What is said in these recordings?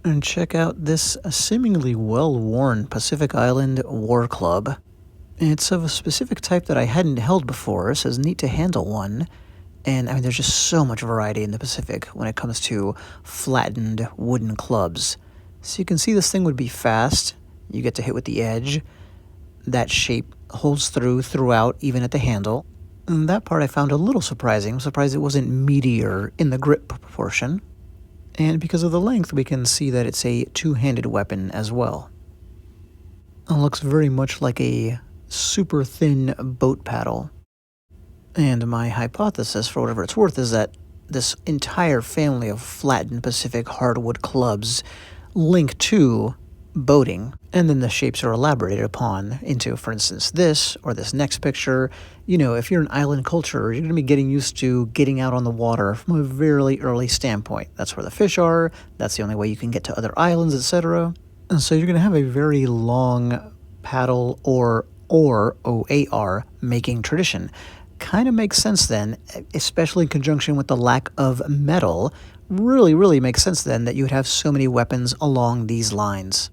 And check out this seemingly well-worn Pacific Island War Club. It's of a specific type that I hadn't held before, so it's neat to handle one. And I mean, there's just so much variety in the Pacific when it comes to flattened wooden clubs. So you can see this thing would be fast. You get to hit with the edge. That shape holds throughout, even at the handle. And that part I found a little surprising. I'm surprised it wasn't meatier in the grip portion. And because of the length, we can see that it's a two-handed weapon as well. It looks very much like a super thin boat paddle. And my hypothesis, for whatever it's worth, is that this entire family of flattened Pacific hardwood clubs link to boating, and then the shapes are elaborated upon into, for instance, this or this next picture. You know, if you're an island culture, you're going to be getting used to getting out on the water from a very early standpoint. That's where the fish are, that's the only way you can get to other islands, etc. And so you're going to have a very long paddle or OAR making tradition. Kind of makes sense then, especially in conjunction with the lack of metal. Really makes sense then that you would have so many weapons along these lines.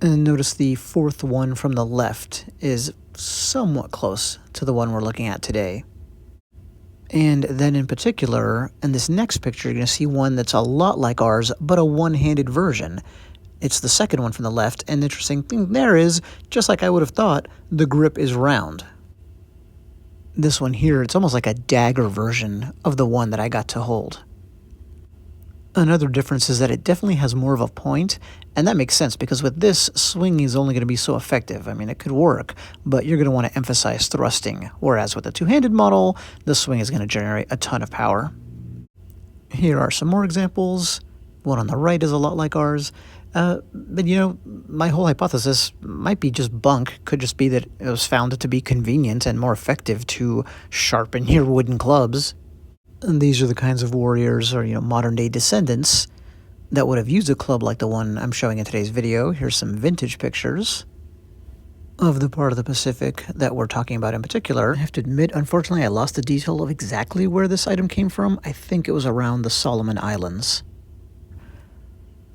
And notice the fourth one from the left is somewhat close to the one we're looking at today. And then in particular, in this next picture, you're going to see one that's a lot like ours, but a one-handed version. It's the second one from the left, and the interesting thing there is, just like I would have thought, the grip is round. This one here, it's almost like a dagger version of the one that I got to hold. Another difference is that it definitely has more of a point, and that makes sense because with this, swinging is only going to be so effective. I mean, it could work, but you're going to want to emphasize thrusting, whereas with the two-handed model, the swing is going to generate a ton of power. Here are some more examples. One on the right is a lot like ours. But you know, my whole hypothesis might be just bunk. Could just be that it was found to be convenient and more effective to sharpen your wooden clubs. And these are the kinds of warriors or, modern day descendants that would have used a club like the one I'm showing in today's video. Here's some vintage pictures of the part of the Pacific that we're talking about in particular. I have to admit, unfortunately, I lost the detail of exactly where this item came from. I think it was around the Solomon Islands.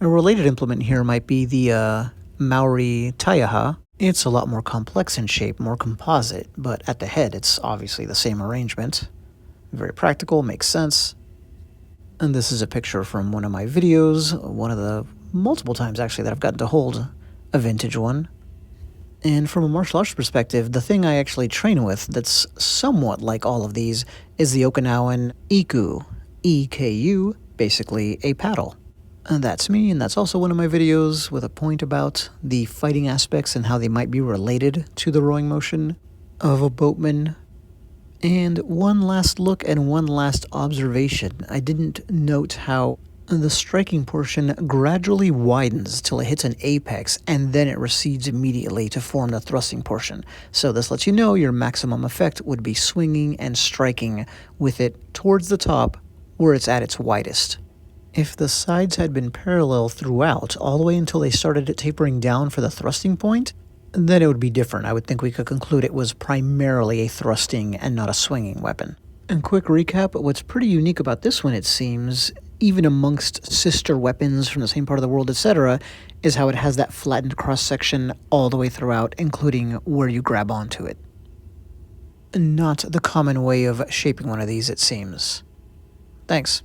A related implement here might be the Maori Taiaha. It's a lot more complex in shape, more composite, but at the head it's obviously the same arrangement. Very practical, makes sense. And this is a picture from one of my videos, one of the multiple times actually that I've gotten to hold a vintage one. And from a martial arts perspective, the thing I actually train with that's somewhat like all of these is the Okinawan Iku. E-K-U, basically a paddle. And that's me, and that's also one of my videos with a point about the fighting aspects and how they might be related to the rowing motion of a boatman. And one last look and one last observation. I didn't note how the striking portion gradually widens till it hits an apex, and then it recedes immediately to form the thrusting portion. So this lets you know your maximum effect would be swinging and striking with it towards the top where it's at its widest. If the sides had been parallel throughout, all the way until they started tapering down for the thrusting point, then it would be different. I would think we could conclude it was primarily a thrusting and not a swinging weapon. And quick recap, what's pretty unique about this one, it seems, even amongst sister weapons from the same part of the world, etc., is how it has that flattened cross-section all the way throughout, including where you grab onto it. Not the common way of shaping one of these, it seems. Thanks.